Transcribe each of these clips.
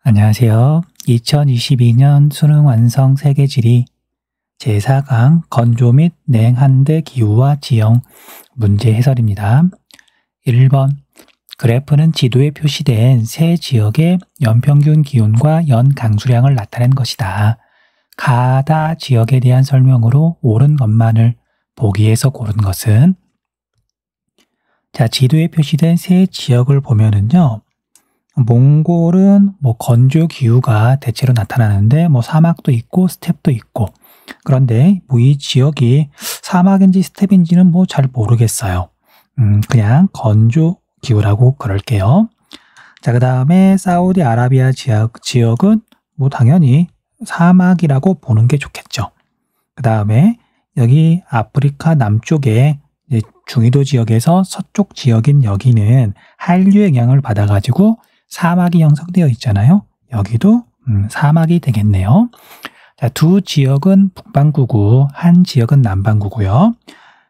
안녕하세요. 2022년 수능 완성 세계지리 제4강 건조 및 냉한대 기후와 지형 문제 해설입니다. 1번 그래프는 지도에 표시된 세 지역의 연평균 기온과 연 강수량을 나타낸 것이다. 가다 지역에 대한 설명으로 옳은 것만을 보기에서 고른 것은 지도에 표시된 세 지역을 보면은요. 몽골은 건조 기후가 대체로 나타나는데 사막도 있고 스텝도 있고, 그런데 이 지역이 사막인지 스텝인지는 잘 모르겠어요. 그냥 건조 기후라고 그럴게요. 그 다음에 사우디아라비아 지역은 당연히 사막이라고 보는 게 좋겠죠. 그 다음에 여기 아프리카 남쪽에 중위도 지역에서 서쪽 지역인 여기는 한류 영향을 받아가지고 사막이 형성되어 있잖아요. 여기도 사막이 되겠네요. 두 지역은 북반구고 한 지역은 남반구고요.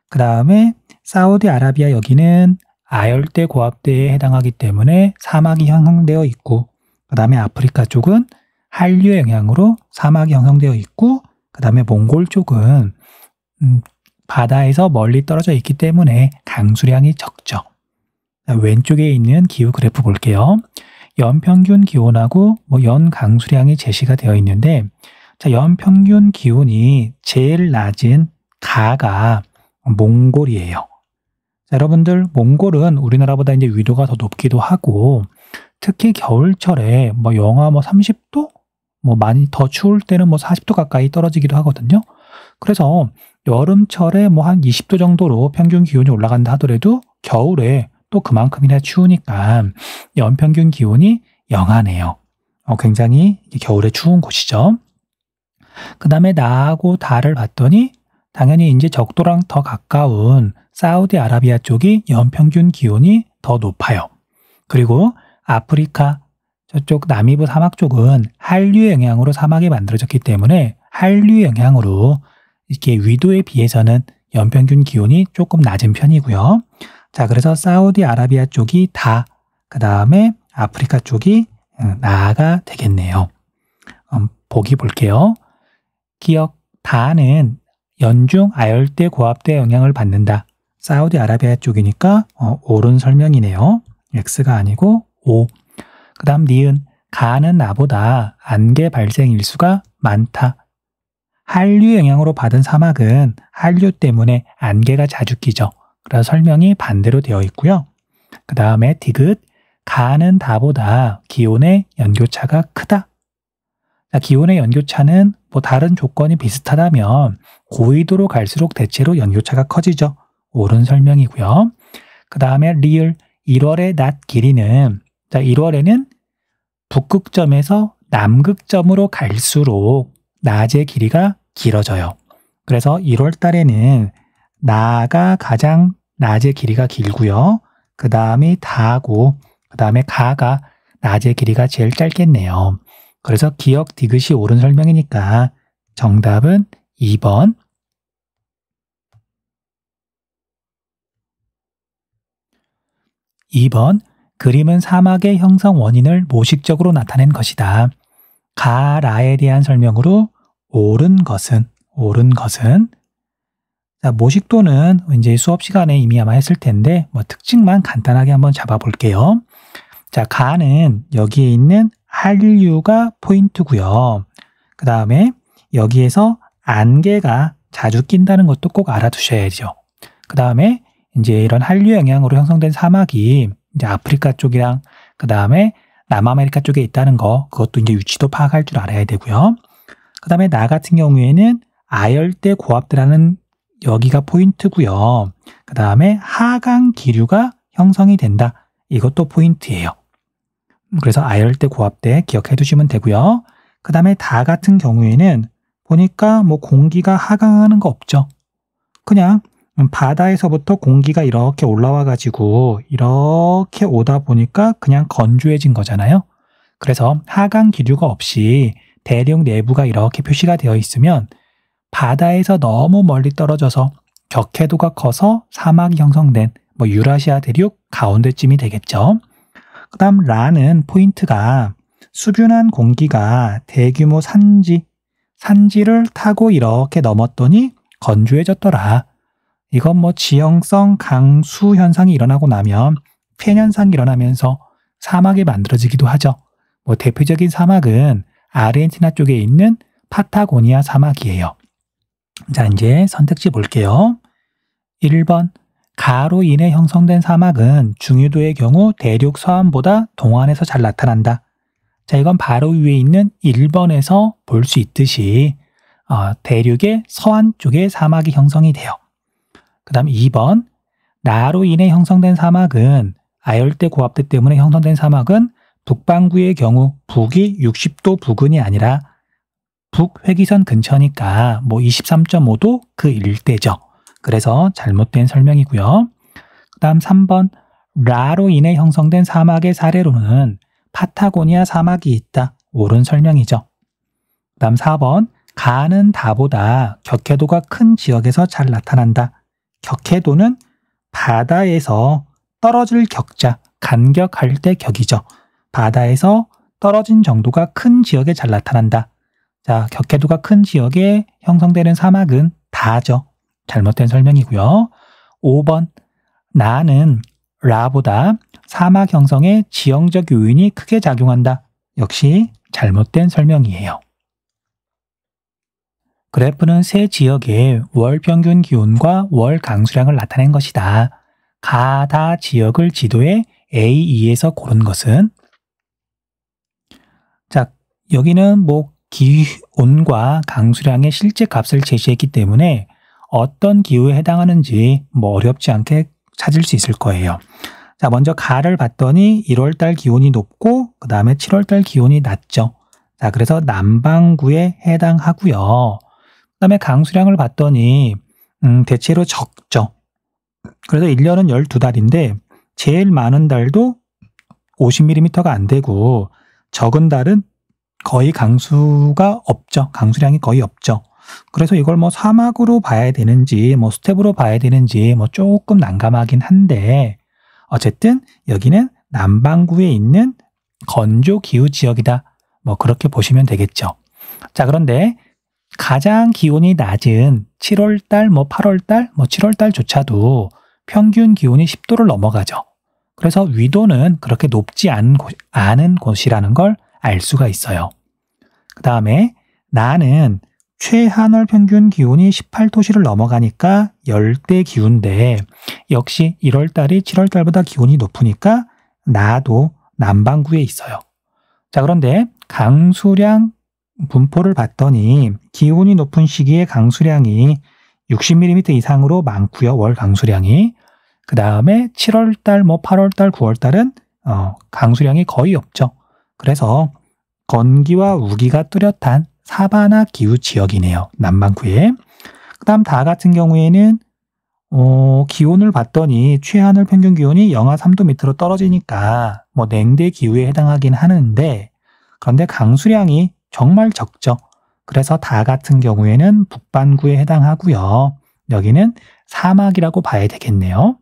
그 다음에 사우디아라비아 여기는 아열대 고압대에 해당하기 때문에 사막이 형성되어 있고, 그 다음에 아프리카 쪽은 한류의 영향으로 사막이 형성되어 있고, 그 다음에 몽골 쪽은 바다에서 멀리 떨어져 있기 때문에 강수량이 적죠. 왼쪽에 있는 기후 그래프 볼게요. 연평균 기온하고 연 강수량이 제시가 되어 있는데, 연평균 기온이 제일 낮은 가가 몽골이에요. 여러분들 몽골은 우리나라보다 이제 위도가 더 높기도 하고, 특히 겨울철에 영하 30도? 많이 더 추울 때는 40도 가까이 떨어지기도 하거든요. 그래서 여름철에 한 20도 정도로 평균 기온이 올라간다 하더라도 겨울에 또 그만큼이나 추우니까 연평균 기온이 영하네요. 굉장히 겨울에 추운 곳이죠. 그 다음에 나하고 다를 봤더니 당연히 이제 적도랑 더 가까운 사우디아라비아 쪽이 연평균 기온이 더 높아요. 그리고 아프리카 저쪽 남이부 사막 쪽은 한류 영향으로 사막이 만들어졌기 때문에 한류 영향으로 이렇게 위도에 비해서는 연평균 기온이 조금 낮은 편이고요. 그래서 사우디아라비아 쪽이 다, 그 다음에 아프리카 쪽이 나가 되겠네요. 보기 볼게요. 기억 다는 연중 아열대 고압대 영향을 받는다. 사우디아라비아 쪽이니까 옳은 설명이네요. X가 아니고 O. 그 다음 니은 가는 나보다 안개 발생 일수가 많다. 한류 영향으로 받은 사막은 한류 때문에 안개가 자주 끼죠. 그래서 설명이 반대로 되어 있고요. 그 다음에 디귿 가는 다보다 기온의 연교차가 크다. 기온의 연교차는 다른 조건이 비슷하다면 고위도로 갈수록 대체로 연교차가 커지죠. 옳은 설명이고요. 그 다음에 리을 1월의 낮 길이는 1월에는 북극점에서 남극점으로 갈수록 낮의 길이가 길어져요. 그래서 1월 달에는 나가 가장 낮의 길이가 길고요. 그 다음이 다고, 그 다음에 가가 낮의 길이가 제일 짧겠네요. 그래서 기억 디귿이 옳은 설명이니까 정답은 2번. 2번 그림은 사막의 형성 원인을 모식적으로 나타낸 것이다. 가라에 대한 설명으로 옳은 것은 모식도는 이제 수업 시간에 이미 아마 했을 텐데 특징만 간단하게 한번 잡아볼게요. 가는 여기에 있는 한류가 포인트고요. 그 다음에 여기에서 안개가 자주 낀다는 것도 꼭 알아두셔야죠. 그 다음에 이제 이런 한류 영향으로 형성된 사막이 이제 아프리카 쪽이랑 그 다음에 남아메리카 쪽에 있다는 거, 그것도 이제 위치도 파악할 줄 알아야 되고요. 그 다음에 나 같은 경우에는 아열대 고압대라는 여기가 포인트고요. 그 다음에 하강 기류가 형성이 된다. 이것도 포인트예요. 그래서 아열대 고압대 기억해 두시면 되고요. 그 다음에 다 같은 경우에는 보니까 공기가 하강하는 거 없죠. 그냥 바다에서부터 공기가 이렇게 올라와 가지고 이렇게 오다 보니까 그냥 건조해진 거잖아요. 그래서 하강 기류가 없이 대륙 내부가 이렇게 표시가 되어 있으면 바다에서 너무 멀리 떨어져서 격해도가 커서 사막이 형성된 유라시아 대륙 가운데쯤이 되겠죠. 그 다음 라는 포인트가 수균한 공기가 대규모 산지를 타고 이렇게 넘었더니 건조해졌더라. 이건 뭐 지형성 강수 현상이 일어나고 나면 팬 현상이 일어나면서 사막이 만들어지기도 하죠. 뭐 대표적인 사막은 아르헨티나 쪽에 있는 파타고니아 사막이에요. 자, 이제 선택지 볼게요. 1번, 가로 인해 형성된 사막은 중위도의 경우 대륙 서안보다 동안에서 잘 나타난다. 자, 이건 바로 위에 있는 1번에서 볼 수 있듯이 대륙의 서안 쪽에 사막이 형성이 돼요. 그 다음 2번, 나로 인해 형성된 사막은 아열대 고압대 때문에 형성된 사막은 북반구의 경우 북이 60도 부근이 아니라 북회기선 근처니까 뭐 23.5도 그 일대죠. 그래서 잘못된 설명이고요. 그 다음 3번, 라로 인해 형성된 사막의 사례로는 파타고니아 사막이 있다. 옳은 설명이죠. 그 다음 4번, 가는 다보다 격해도가 큰 지역에서 잘 나타난다. 격해도는 바다에서 떨어질 격자, 간격할 때 격이죠. 바다에서 떨어진 정도가 큰 지역에 잘 나타난다. 자, 격해도가 큰 지역에 형성되는 사막은 다죠. 잘못된 설명이고요. 5번, 나는 라보다 사막 형성에 지형적 요인이 크게 작용한다. 역시 잘못된 설명이에요. 그래프는 세 지역의 월 평균 기온과 월 강수량을 나타낸 것이다. 가다 지역을 지도에 A2에서 고른 것은? 자, 여기는 뭐 기온과 강수량의 실제 값을 제시했기 때문에 어떤 기후에 해당하는지 뭐 어렵지 않게 찾을 수 있을 거예요. 자, 먼저 가를 봤더니 1월달 기온이 높고 그 다음에 7월달 기온이 낮죠. 자, 그래서 남반구에 해당하고요. 그 다음에 강수량을 봤더니 대체로 적죠. 그래서 1년은 12달인데 제일 많은 달도 50mm가 안 되고 적은 달은 거의 강수가 없죠. 강수량이 거의 없죠. 그래서 이걸 뭐 사막으로 봐야 되는지 뭐 스텝으로 봐야 되는지 뭐 조금 난감하긴 한데 어쨌든 여기는 남반구에 있는 건조 기후 지역이다. 뭐 그렇게 보시면 되겠죠. 자, 그런데 가장 기온이 낮은 7월달, 뭐 8월달, 뭐 7월달조차도 평균 기온이 10도를 넘어가죠. 그래서 위도는 그렇게 높지 않은 곳이라는 걸 알 수가 있어요. 그 다음에 나는 최하늘 평균 기온이 18도씨를 넘어가니까 열대 기후인데 역시 1월달이 7월달보다 기온이 높으니까 나도 남반구에 있어요. 자, 그런데 강수량 분포를 봤더니 기온이 높은 시기에 강수량이 60mm 이상으로 많고요. 월 강수량이. 그 다음에 7월달, 뭐 8월달, 9월달은 강수량이 거의 없죠. 그래서 건기와 우기가 뚜렷한 사바나 기후 지역이네요. 남반구에. 그 다음 다 같은 경우에는 기온을 봤더니 최하늘 평균 기온이 영하 3도 밑으로 떨어지니까 뭐 냉대 기후에 해당하긴 하는데 그런데 강수량이 정말 적죠. 그래서 다 같은 경우에는 북반구에 해당하고요. 여기는 사막이라고 봐야 되겠네요.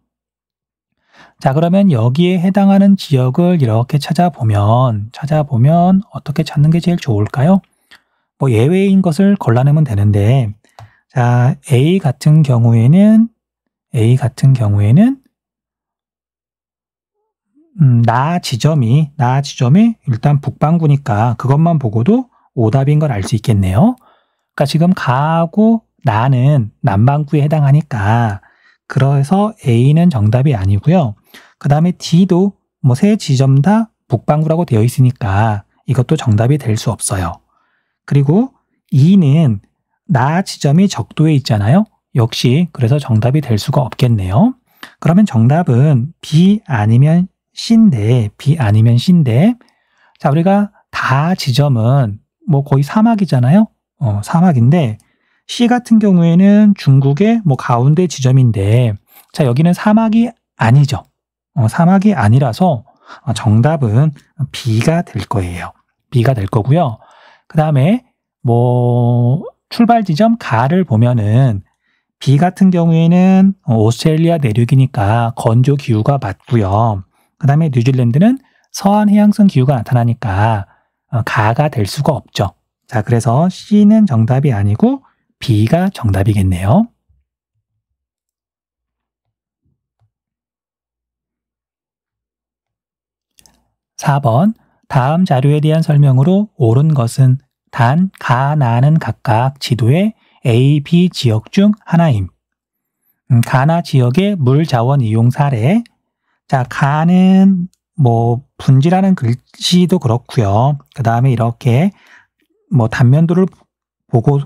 자, 그러면 여기에 해당하는 지역을 이렇게 찾아보면 어떻게 찾는 게 제일 좋을까요? 뭐 예외인 것을 골라내면 되는데 자, A 같은 경우에는 나 지점이 일단 북반구니까 그것만 보고도 오답인 걸 알 수 있겠네요. 그러니까 지금 가하고 나는 남반구에 해당하니까 그래서 A는 정답이 아니고요. 그 다음에 D도 뭐 세 지점 다 북반구라고 되어 있으니까 이것도 정답이 될 수 없어요. 그리고 E는 나 지점이 적도에 있잖아요. 역시 그래서 정답이 될 수가 없겠네요. 그러면 정답은 B 아니면 C인데 자, 우리가 다 지점은 뭐 거의 사막이잖아요. 사막인데 C 같은 경우에는 중국의 뭐 가운데 지점인데 자, 여기는 사막이 아니죠. 사막이 아니라서 정답은 B가 될 거예요. B가 될 거고요. 그 다음에 뭐 출발 지점 가를 보면은 B 같은 경우에는 오스트레일리아 내륙이니까 건조 기후가 맞고요. 그 다음에 뉴질랜드는 서한 해양성 기후가 나타나니까 가가 될 수가 없죠. 자, 그래서 C는 정답이 아니고 B가 정답이겠네요. 4번 다음 자료에 대한 설명으로 옳은 것은 단, 가, 나는 각각 지도의 A, B 지역 중 하나임. 가나 지역의 물 자원 이용 사례. 자, 가는 분지라는 글씨도 그렇고요. 그 다음에 이렇게 단면도를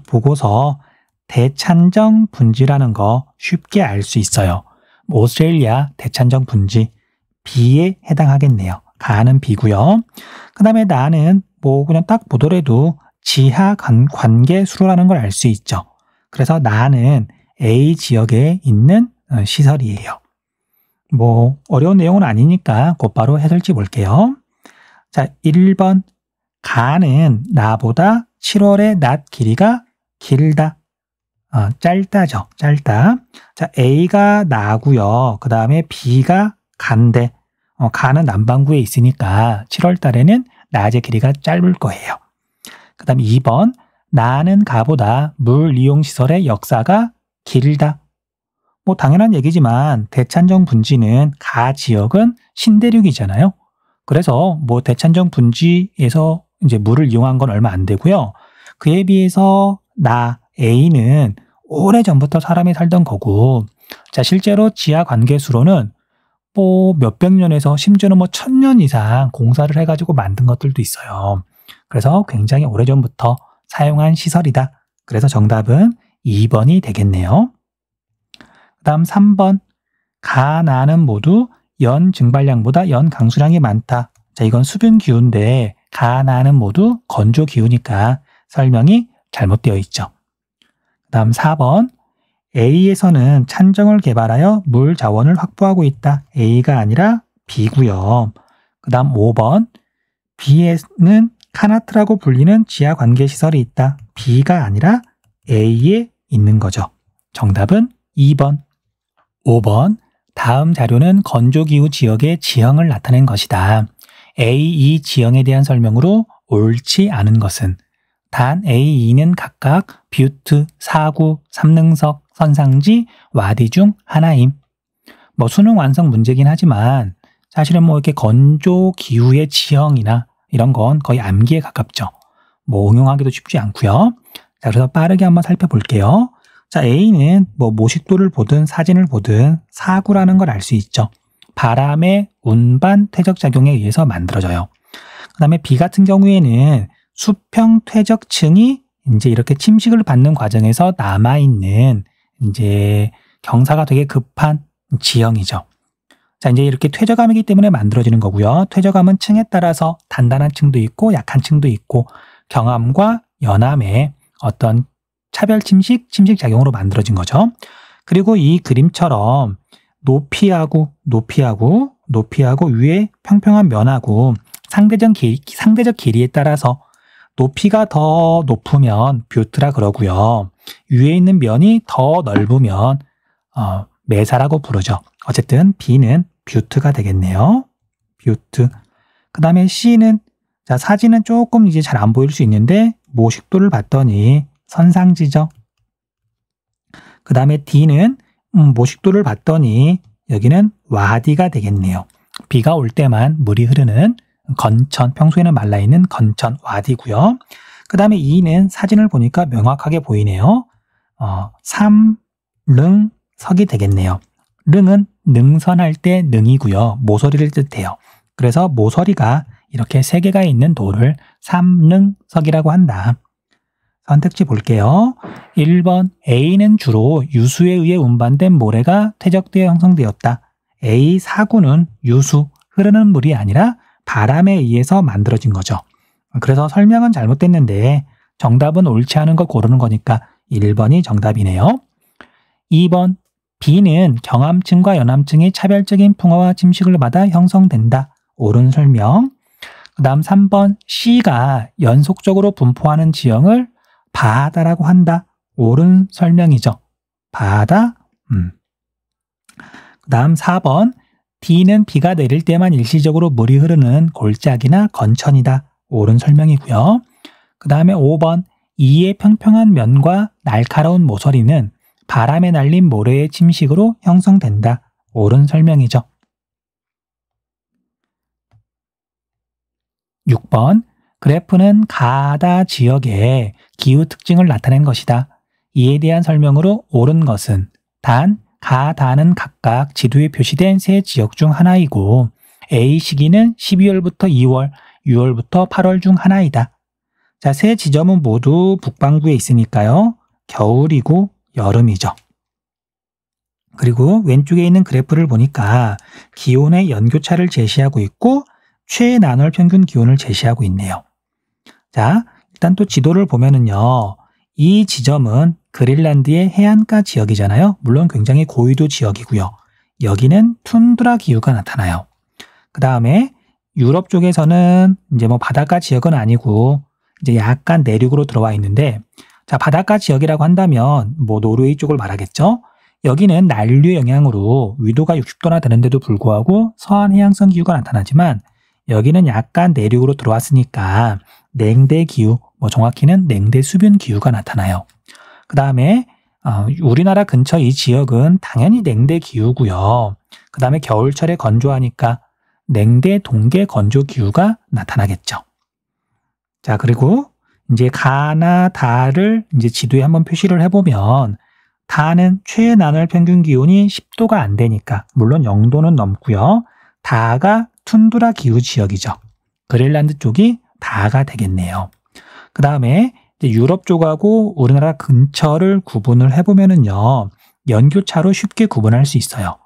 보고서 대찬정 분지라는 거 쉽게 알 수 있어요. 오스트레일리아 대찬정 분지 B에 해당하겠네요. 가는 B고요. 그 다음에 나는 그냥 딱 보더라도 지하 관계 수로라는 걸 알 수 있죠. 그래서 나는 A 지역에 있는 시설이에요. 어려운 내용은 아니니까 곧바로 해설지 볼게요. 자, 1번 가는 나보다 7월의 낮 길이가 길다. 짧다죠. 짧다. 자, A가 나고요. 그 다음에 B가 간데 가는 남반구에 있으니까 7월 달에는 낮의 길이가 짧을 거예요. 그 다음 2번 나는 가보다 물 이용 시설의 역사가 길다. 당연한 얘기지만 대찬정 분지는 가 지역은 신대륙이잖아요. 그래서 대찬정 분지에서 이제 물을 이용한 건 얼마 안 되고요. 그에 비해서 나 A는 오래전부터 사람이 살던 거고, 자, 실제로 지하 관계수로는 몇백 년에서 심지어는 1000년 이상 공사를 해가지고 만든 것들도 있어요. 그래서 굉장히 오래전부터 사용한 시설이다. 그래서 정답은 2번이 되겠네요. 그 다음 3번 가, 나는 모두 연 증발량보다 연 강수량이 많다. 자, 이건 수분 기후인데 가, 나는 모두 건조 기후니까 설명이 잘못되어 있죠. 그 다음 4번 A에서는 찬정을 개발하여 물 자원을 확보하고 있다. A가 아니라 B고요. 그 다음 5번 B에는 카나트라고 불리는 지하 관계 시설이 있다. B가 아니라 A에 있는 거죠. 정답은 2번. 5번 다음 자료는 건조기후 지역의 지형을 나타낸 것이다. A, E 지형에 대한 설명으로 옳지 않은 것은 단 A, E는 각각 뷰트, 사구, 삼능석, 선상지, 와디 중 하나임. 수능 완성 문제긴 하지만 사실은 이렇게 건조 기후의 지형이나 이런 건 거의 암기에 가깝죠. 응용하기도 쉽지 않고요. 자, 그래서 빠르게 한번 살펴볼게요. 자, A는 모식도를 보든 사진을 보든 사구라는 걸 알 수 있죠. 바람의 운반 퇴적작용에 의해서 만들어져요. 그 다음에 B 같은 경우에는 수평 퇴적층이 이제 이렇게 침식을 받는 과정에서 남아있는 이제 경사가 되게 급한 지형이죠. 자, 이제 이렇게 퇴적암이기 때문에 만들어지는 거고요. 퇴적암은 층에 따라서 단단한 층도 있고 약한 층도 있고 경암과 연암의 어떤 차별 침식작용으로 만들어진 거죠. 그리고 이 그림처럼 높이하고 위에 평평한 면하고 상대적 길이에 따라서 높이가 더 높으면 뷰트라 그러고요. 위에 있는 면이 더 넓으면 메사라고 부르죠. 어쨌든 B는 뷰트가 되겠네요. 뷰트. 그 다음에 C는 자, 사진은 조금 이제 잘 안 보일 수 있는데 모식도를 봤더니 선상지죠. 그 다음에 D는 모식도를 봤더니 여기는 와디가 되겠네요. 비가 올 때만 물이 흐르는 건천, 평소에는 말라있는 건천, 와디고요. 그 다음에 E는 사진을 보니까 명확하게 보이네요. 삼릉석이 되겠네요. 릉은 능선할 때 능이고요. 모서리를 뜻해요. 그래서 모서리가 이렇게 3개가 있는 돌을 삼릉석이라고 한다. 선택지 볼게요. 1번 A는 주로 유수에 의해 운반된 모래가 퇴적되어 형성되었다. A 사구는 유수, 흐르는 물이 아니라 바람에 의해서 만들어진 거죠. 그래서 설명은 잘못됐는데 정답은 옳지 않은 거 고르는 거니까 1번이 정답이네요. 2번 B는 경암층과 연암층이 차별적인 풍화와 침식을 받아 형성된다. 옳은 설명. 그 다음 3번 C가 연속적으로 분포하는 지형을 바다라고 한다. 옳은 설명이죠. 바다. 그 다음 4번 D는 비가 내릴 때만 일시적으로 물이 흐르는 골짜기나 건천이다. 옳은 설명이고요. 그 다음에 5번 이의 평평한 면과 날카로운 모서리는 바람에 날린 모래의 침식으로 형성된다. 옳은 설명이죠. 6번 그래프는 가다 지역의 기후 특징을 나타낸 것이다. 이에 대한 설명으로 옳은 것은 단, 가다는 각각 지도에 표시된 세 지역 중 하나이고 A 시기는 12월부터 2월, 6월부터 8월 중 하나이다. 자, 세 지점은 모두 북반구에 있으니까요. 겨울이고 여름이죠. 그리고 왼쪽에 있는 그래프를 보니까 기온의 연교차를 제시하고 있고 최나널 평균 기온을 제시하고 있네요. 자, 일단 또 지도를 보면은요. 이 지점은 그린란드의 해안가 지역이잖아요. 물론 굉장히 고위도 지역이고요. 여기는 툰드라 기후가 나타나요. 그 다음에 유럽 쪽에서는 이제 뭐 바닷가 지역은 아니고 이제 약간 내륙으로 들어와 있는데, 자, 바닷가 지역이라고 한다면 뭐 노르웨이 쪽을 말하겠죠. 여기는 난류의 영향으로 위도가 60도나 되는데도 불구하고 서한 해양성 기후가 나타나지만 여기는 약간 내륙으로 들어왔으니까 냉대 기후, 뭐 정확히는 냉대 수분 기후가 나타나요. 그 다음에 우리나라 근처 이 지역은 당연히 냉대 기후고요. 그 다음에 겨울철에 건조하니까 냉대 동계 건조 기후가 나타나겠죠. 자, 그리고 이제 가나 다를 이제 지도에 한번 표시를 해보면 다는 최나널 평균 기온이 10도가 안 되니까 물론 0도는 넘고요. 다가 툰드라 기후 지역이죠. 그린란드 쪽이 다가 되겠네요. 그 다음에 유럽 쪽하고 우리나라 근처를 구분을 해보면은요. 연교차로 쉽게 구분할 수 있어요.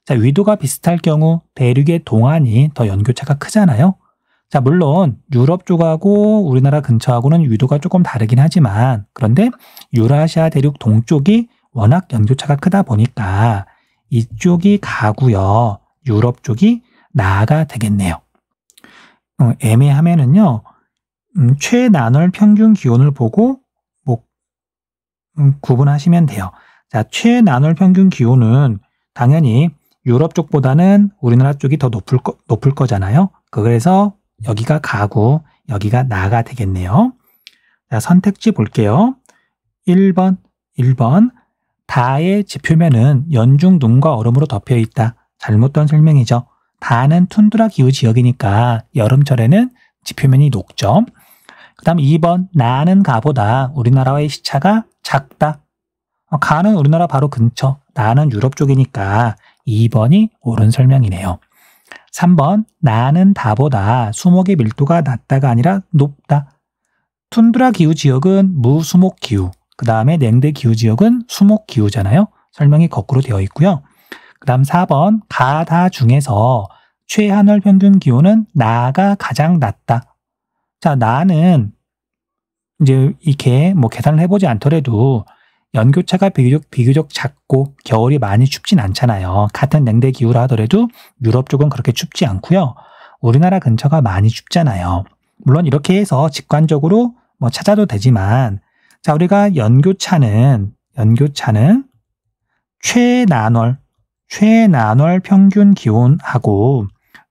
자, 위도가 비슷할 경우 대륙의 동안이 더 연교차가 크잖아요. 자, 물론 유럽 쪽하고 우리나라 근처하고는 위도가 조금 다르긴 하지만 그런데 유라시아 대륙 동쪽이 워낙 연교차가 크다 보니까 이쪽이 가고요. 유럽 쪽이 나가 되겠네요. 애매하면은요. 최나널 평균 기온을 보고 구분하시면 돼요. 자, 최나널 평균 기온은 당연히 유럽 쪽보다는 우리나라 쪽이 더 높을 거잖아요. 그래서 여기가 가고 여기가 나가 되겠네요. 자, 선택지 볼게요. 1번 다의 지표면은 연중 눈과 얼음으로 덮여 있다. 잘못된 설명이죠. 다는 툰드라 기후 지역이니까 여름철에는 지표면이 녹죠. 그 다음 2번 나는 가보다 우리나라와의 시차가 작다. 가는 우리나라 바로 근처, 나는 유럽 쪽이니까 2번이 옳은 설명이네요. 3번 나는 다보다 수목의 밀도가 낮다가 아니라 높다. 툰드라 기후 지역은 무수목 기후, 그 다음에 냉대 기후 지역은 수목 기후잖아요. 설명이 거꾸로 되어 있고요. 그 다음 4번 가다 중에서 최하늘 평균 기온은 나가 가장 낮다. 자, 나는 이제 이렇게 뭐 계산을 해보지 않더라도 연교차가 비교적 작고 겨울이 많이 춥진 않잖아요. 같은 냉대 기후라 하더라도 유럽 쪽은 그렇게 춥지 않고요. 우리나라 근처가 많이 춥잖아요. 물론 이렇게 해서 직관적으로 뭐 찾아도 되지만 자, 우리가 연교차는 최나널 평균 기온하고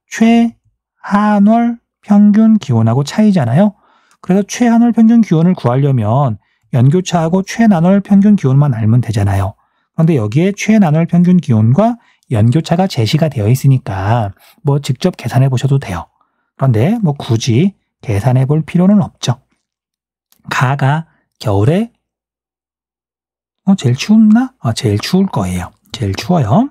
최하늘 평균 기온하고 차이잖아요. 그래서 최하늘 평균 기온을 구하려면 연교차하고 최나널 평균 기온만 알면 되잖아요. 그런데 여기에 최나널 평균 기온과 연교차가 제시가 되어 있으니까 뭐 직접 계산해 보셔도 돼요. 그런데 뭐 굳이 계산해 볼 필요는 없죠. 가가 겨울에 제일 추웠나? 제일 추울 거예요. 제일 추워요.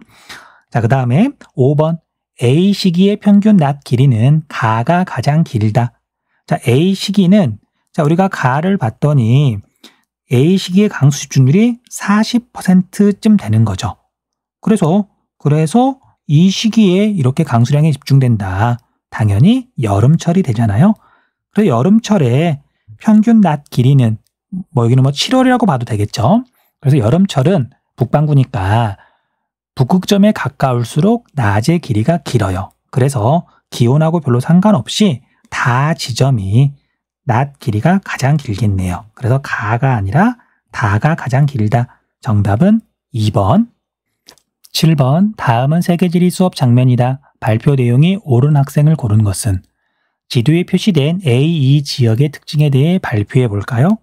자, 그 다음에 5번 A 시기의 평균 낮 길이는 가가 가장 길다. 자, A 시기는 자, 우리가 가를 봤더니 A 시기의 강수 집중률이 40%쯤 되는 거죠. 그래서 이 시기에 이렇게 강수량이 집중된다. 당연히 여름철이 되잖아요. 그래서 여름철에 평균 낮 길이는 뭐 여기는 뭐 7월이라고 봐도 되겠죠. 그래서 여름철은 북반구니까 북극점에 가까울수록 낮의 길이가 길어요. 그래서 기온하고 별로 상관없이 다 지점이 낮 길이가 가장 길겠네요. 그래서 가가 아니라 다가 가장 길다. 정답은 2번. 7번 다음은 세계지리 수업 장면이다. 발표 내용이 옳은 학생을 고른 것은 지도에 표시된 A, E 지역의 특징에 대해 발표해 볼까요?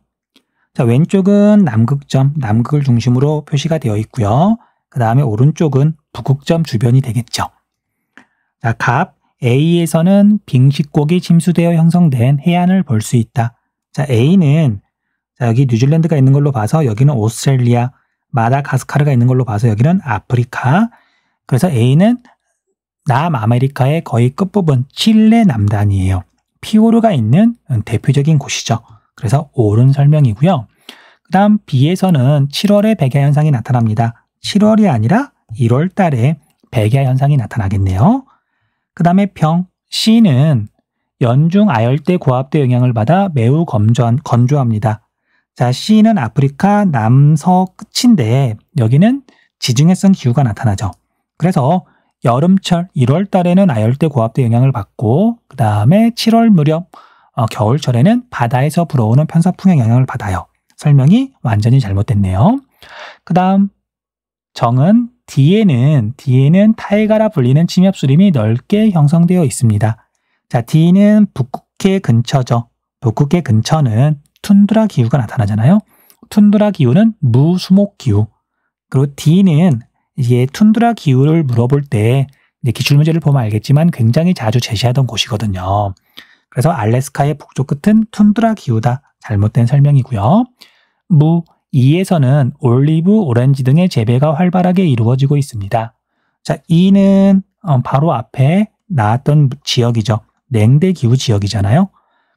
자, 왼쪽은 남극점, 남극을 중심으로 표시가 되어 있고요. 그 다음에 오른쪽은 북극점 주변이 되겠죠. 자, 갑 A에서는 빙식곡이 침수되어 형성된 해안을 볼 수 있다. 자, A는 자, 여기 뉴질랜드가 있는 걸로 봐서 여기는 오스트레일리아, 마다가스카르가 있는 걸로 봐서 여기는 아프리카. 그래서 A는 남아메리카의 거의 끝부분 칠레 남단이에요. 피오르가 있는 대표적인 곳이죠. 그래서 옳은 설명이고요. 그 다음 B에서는 7월에 백야 현상이 나타납니다. 7월이 아니라 1월 달에 백야 현상이 나타나겠네요. 그 다음에 평 C는 연중 아열대 고압대 영향을 받아 매우 건조합니다. 자, C는 아프리카 남서 끝인데 여기는 지중해성 기후가 나타나죠. 그래서 여름철 1월 달에는 아열대 고압대 영향을 받고 그 다음에 7월 무렵 겨울철에는 바다에서 불어오는 편서풍의 영향을 받아요. 설명이 완전히 잘못됐네요. 그 다음 정은 D에는 타이가라 불리는 침엽수림이 넓게 형성되어 있습니다. 자, D는 북극해 근처죠. 북극해 근처는 툰드라 기후가 나타나잖아요. 툰드라 기후는 무수목 기후. 그리고 D는 이게 툰드라 기후를 물어볼 때 기출문제를 보면 알겠지만 굉장히 자주 제시하던 곳이거든요. 그래서 알래스카의 북쪽 끝은 툰드라 기후다. 잘못된 설명이고요. E에서는 올리브, 오렌지 등의 재배가 활발하게 이루어지고 있습니다. 자, E는 바로 앞에 나왔던 지역이죠. 냉대 기후 지역이잖아요.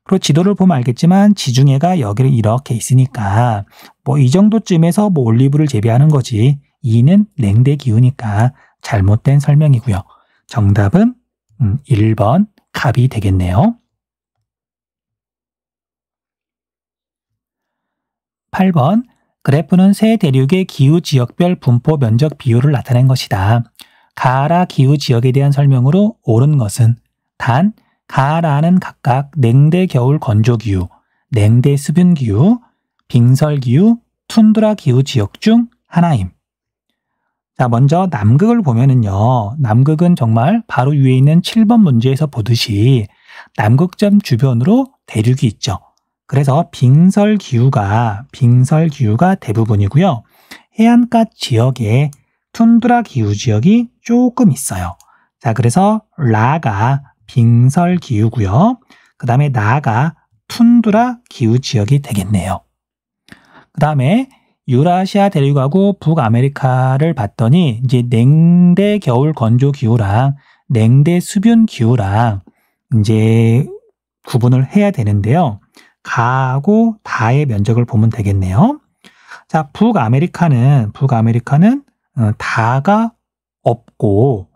그리고 지도를 보면 알겠지만 지중해가 여기를 이렇게 있으니까 뭐 이 정도쯤에서 뭐 올리브를 재배하는 거지. E는 냉대 기후니까 잘못된 설명이고요. 정답은 1번 갑이 되겠네요. 8번 그래프는 세 대륙의 기후 지역별 분포 면적 비율을 나타낸 것이다. 가라 기후 지역에 대한 설명으로 옳은 것은 단 가라는 각각 냉대 겨울 건조 기후, 냉대 수분 기후, 빙설 기후, 툰드라 기후 지역 중 하나임. 자, 먼저 남극을 보면은요. 남극은 정말 바로 위에 있는 7번 문제에서 보듯이 남극점 주변으로 대륙이 있죠. 그래서 빙설 기후가 대부분이고요. 해안가 지역에 툰드라 기후 지역이 조금 있어요. 자, 그래서 라가 빙설 기후고요. 그 다음에 나가 툰드라 기후 지역이 되겠네요. 그 다음에 유라시아 대륙하고 북아메리카를 봤더니 이제 냉대 겨울 건조 기후랑 냉대 수분 기후랑 이제 구분을 해야 되는데요. 가하고 다의 면적을 보면 되겠네요. 자, 북아메리카는 다가 없고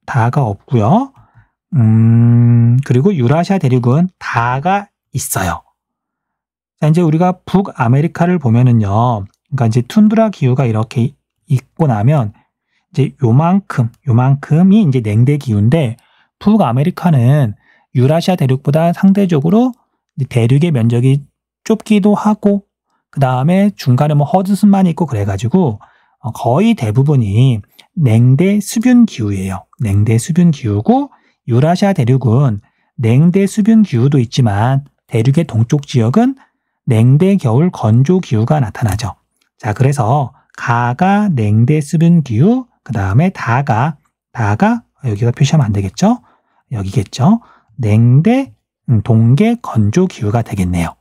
다가 없고요. 그리고 유라시아 대륙은 다가 있어요. 자, 이제 우리가 북아메리카를 보면은요. 그러니까 이제 툰드라 기후가 이렇게 있고 나면 이제 요만큼이 이제 냉대 기후인데 북아메리카는 유라시아 대륙보다 상대적으로 대륙의 면적이 좁기도 하고 그 다음에 중간에 뭐 허드슨만 있고 그래가지고 거의 대부분이 냉대 수분 기후예요. 냉대 수분 기후고 유라시아 대륙은 냉대 수분 기후도 있지만 대륙의 동쪽 지역은 냉대 겨울 건조 기후가 나타나죠. 자, 그래서 가가 냉대 수분 기후, 그 다음에 다가 여기가 표시하면 안 되겠죠? 여기겠죠? 냉대 동계 건조 기후가 되겠네요.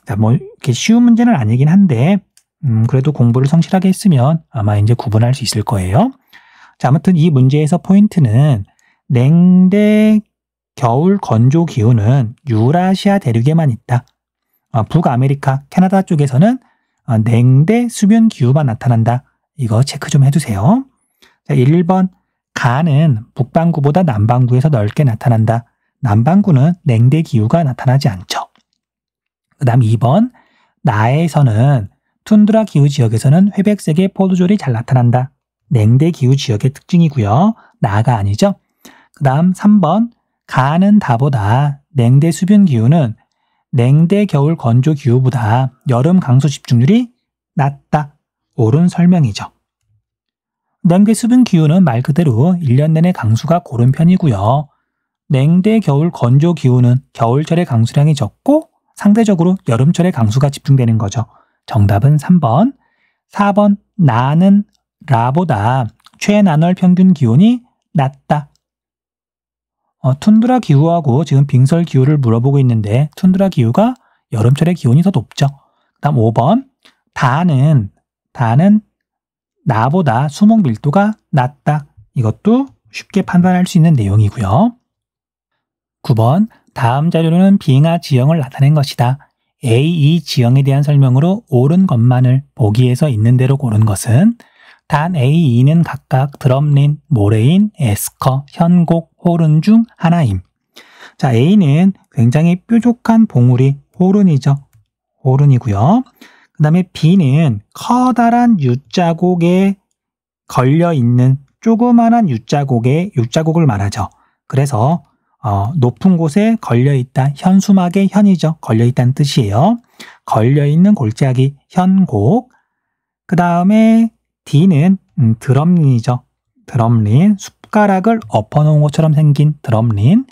자, 뭐 이렇게 쉬운 문제는 아니긴 한데 그래도 공부를 성실하게 했으면 아마 이제 구분할 수 있을 거예요. 자, 아무튼 이 문제에서 포인트는 냉대 겨울 건조 기후는 유라시아 대륙에만 있다. 북아메리카, 캐나다 쪽에서는 냉대 수분 기후만 나타난다. 이거 체크 좀 해주세요. 자, 1번 가는 북반구보다 남반구에서 넓게 나타난다. 남반구는 냉대 기후가 나타나지 않죠. 그 다음 2번 나에서는 툰드라 기후 지역에서는 회백색의 포도졸이 잘 나타난다. 냉대 기후 지역의 특징이고요. 나가 아니죠. 그 다음 3번 가는 다보다 냉대 수분 기후는 냉대 겨울 건조 기후보다 여름 강수 집중률이 낮다. 옳은 설명이죠. 냉대 수분 기후는 말 그대로 1년 내내 강수가 고른 편이고요. 냉대 겨울 건조 기후는 겨울철의 강수량이 적고 상대적으로 여름철의 강수가 집중되는 거죠. 정답은 3번. 4번 나는 라보다 최나널 평균 기온이 낮다. 툰드라 기후하고 지금 빙설 기후를 물어보고 있는데 툰드라 기후가 여름철의 기온이 더 높죠. 그 다음 5번 다는 나보다 수목 밀도가 낮다. 이것도 쉽게 판단할 수 있는 내용이고요. 9번 다음 자료는 빙하 지형을 나타낸 것이다. A, E 지형에 대한 설명으로 옳은 것만을 보기에서 있는 대로 고른 것은 단 A, E는 각각 드럼린, 모레인, 에스커, 현곡, 호른 중 하나임. 자, A는 굉장히 뾰족한 봉우리, 호른이죠. 호른이고요. 그 다음에 B는 커다란 U자국에 걸려있는 조그만한 U자국을 말하죠. 그래서 높은 곳에 걸려있다. 현수막의 현이죠. 걸려있다는 뜻이에요. 걸려있는 골짜기 현곡. 그 다음에 D는 드럼린이죠. 드럼린. 숟가락을 엎어놓은 것처럼 생긴 드럼린.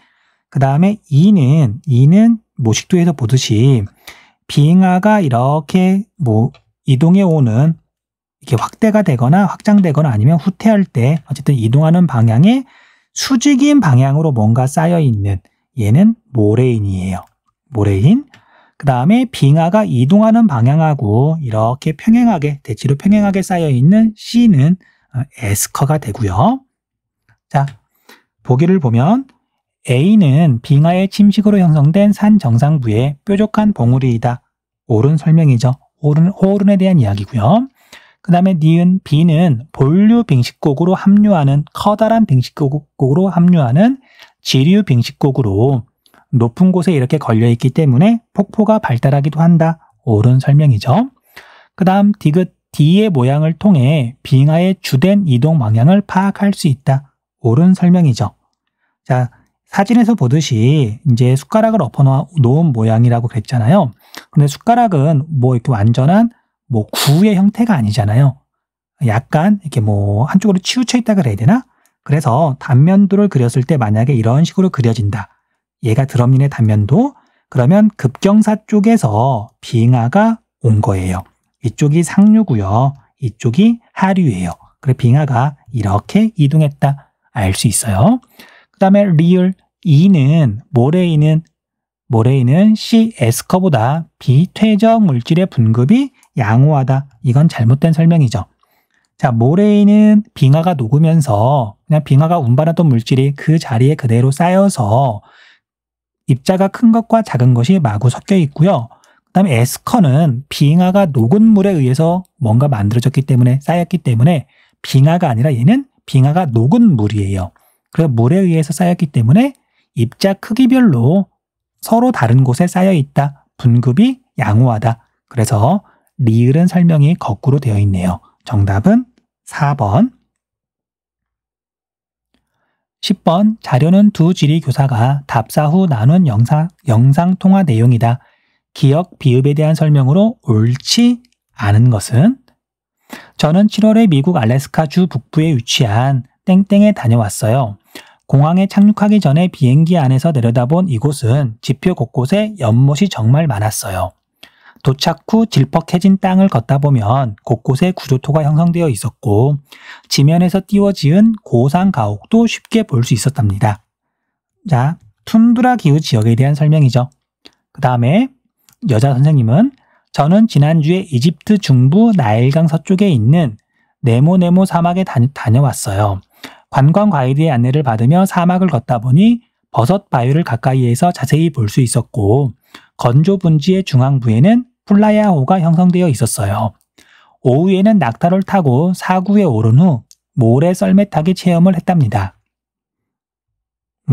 그 다음에 E는 모식도에서 보듯이 빙하가 이렇게 이동해 오는 이렇게 확대가 되거나 확장되거나 아니면 후퇴할 때 어쨌든 이동하는 방향에 수직인 방향으로 뭔가 쌓여있는 얘는 모레인이에요. 모레인. 그 다음에 빙하가 이동하는 방향하고 이렇게 평행하게 대치로 평행하게 쌓여있는 C는 에스커가 되고요. 자, 보기를 보면 A는 빙하의 침식으로 형성된 산 정상부의 뾰족한 봉우리이다. 옳은 설명이죠. 호른에 대한 이야기고요. 그 다음에 니은 B는 본류 빙식곡으로 합류하는 커다란 빙식곡으로 합류하는 지류 빙식곡으로 높은 곳에 이렇게 걸려있기 때문에 폭포가 발달하기도 한다. 옳은 설명이죠. 그 다음 디귿 D의 모양을 통해 빙하의 주된 이동 방향을 파악할 수 있다. 옳은 설명이죠. 자, 사진에서 보듯이 이제 숟가락을 엎어 놓은 모양이라고 그랬잖아요. 근데 숟가락은 이렇게 완전한 구의 형태가 아니잖아요. 약간 이렇게 한쪽으로 치우쳐 있다 그래야 되나? 그래서 단면도를 그렸을 때 만약에 이런 식으로 그려진다. 얘가 드럼린의 단면도. 그러면 급경사 쪽에서 빙하가 온 거예요. 이쪽이 상류고요. 이쪽이 하류예요. 그래서 빙하가 이렇게 이동했다. 알 수 있어요. 그 다음에 리을 E는 모레인은 C 에스커보다 비퇴적 물질의 분급이 양호하다. 이건 잘못된 설명이죠. 자, 모레인은 빙하가 녹으면서 그냥 빙하가 운반했던 물질이 그 자리에 그대로 쌓여서 입자가 큰 것과 작은 것이 마구 섞여 있고요. 그 다음에 에스커는 빙하가 녹은 물에 의해서 뭔가 만들어졌기 때문에 쌓였기 때문에 빙하가 아니라 얘는 빙하가 녹은 물이에요. 그래서 물에 의해서 쌓였기 때문에 입자 크기별로 서로 다른 곳에 쌓여 있다. 분급이 양호하다. 그래서 리을은 설명이 거꾸로 되어 있네요. 정답은 4번. 10번 자료는 두 지리 교사가 답사 후 나눈 영상통화 내용이다. 기억, 비읍에 대한 설명으로 옳지 않은 것은 저는 7월에 미국 알래스카 주 북부에 위치한 땡땡에 다녀왔어요. 공항에 착륙하기 전에 비행기 안에서 내려다본 이곳은 지표 곳곳에 연못이 정말 많았어요. 도착 후 질퍽해진 땅을 걷다 보면 곳곳에 구조토가 형성되어 있었고 지면에서 띄워 지은 고상 가옥도 쉽게 볼 수 있었답니다. 자, 툰드라 기후 지역에 대한 설명이죠. 그 다음에 여자 선생님은 저는 지난주에 이집트 중부 나일강 서쪽에 있는 네모 사막에 다녀왔어요. 관광 가이드의 안내를 받으며 사막을 걷다 보니 버섯 바위를 가까이에서 자세히 볼 수 있었고 건조 분지의 중앙부에는 플라야호가 형성되어 있었어요. 오후에는 낙타를 타고 사구에 오른 후 모래 썰매 타기 체험을 했답니다.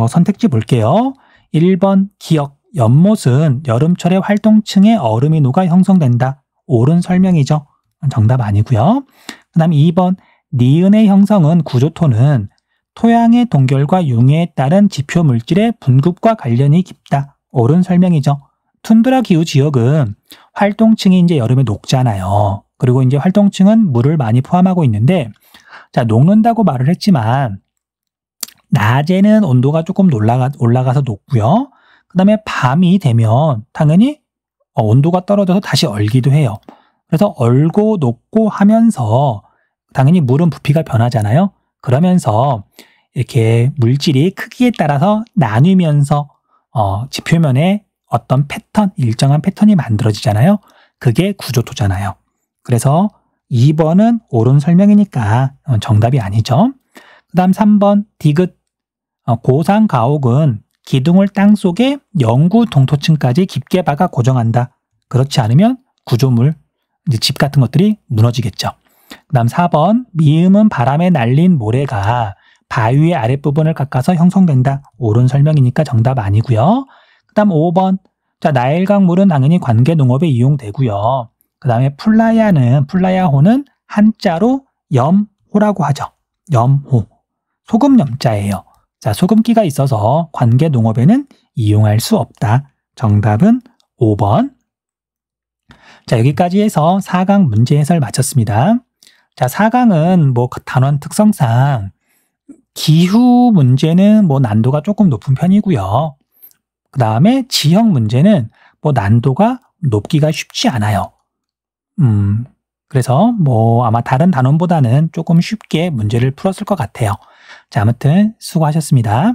선택지 볼게요. 1번 기억, 연못은 여름철에 활동층에 얼음이 녹아 형성된다. 옳은 설명이죠. 정답 아니고요. 그 다음 2번 니은의 형성은 구조토는 토양의 동결과 융해에 따른 지표 물질의 분급과 관련이 깊다. 옳은 설명이죠. 툰드라 기후 지역은 활동층이 이제 여름에 녹잖아요. 그리고 이제 활동층은 물을 많이 포함하고 있는데 자, 녹는다고 말을 했지만 낮에는 온도가 조금 올라가서 녹고요. 그 다음에 밤이 되면 당연히 온도가 떨어져서 다시 얼기도 해요. 그래서 얼고 녹고 하면서 당연히 물은 부피가 변하잖아요. 그러면서 이렇게 물질이 크기에 따라서 나뉘면서 지표면에 어떤 패턴, 일정한 패턴이 만들어지잖아요. 그게 구조토잖아요. 그래서 2번은 옳은 설명이니까 정답이 아니죠. 그 다음 3번 디귿. 고상가옥은 기둥을 땅속에 영구 동토층까지 깊게 박아 고정한다. 그렇지 않으면 구조물, 이제 집 같은 것들이 무너지겠죠. 그 다음 4번 미음은 바람에 날린 모래가 바위의 아랫부분을 깎아서 형성된다. 옳은 설명이니까 정답 아니고요. 그 다음 5번 자, 나일강 물은 당연히 관계농업에 이용되고요. 그 다음에 플라야호는 한자로 염호라고 하죠. 염호. 소금 염자예요. 자, 소금기가 있어서 관계농업에는 이용할 수 없다. 정답은 5번. 자, 여기까지 해서 4강 문제 해설 마쳤습니다. 자, 4강은 뭐 단원 특성상 기후 문제는 뭐 난도가 조금 높은 편이고요. 그 다음에 지형 문제는 뭐 난도가 높기가 쉽지 않아요. 그래서 뭐 아마 다른 단원보다는 조금 쉽게 문제를 풀었을 것 같아요. 자, 아무튼 수고하셨습니다.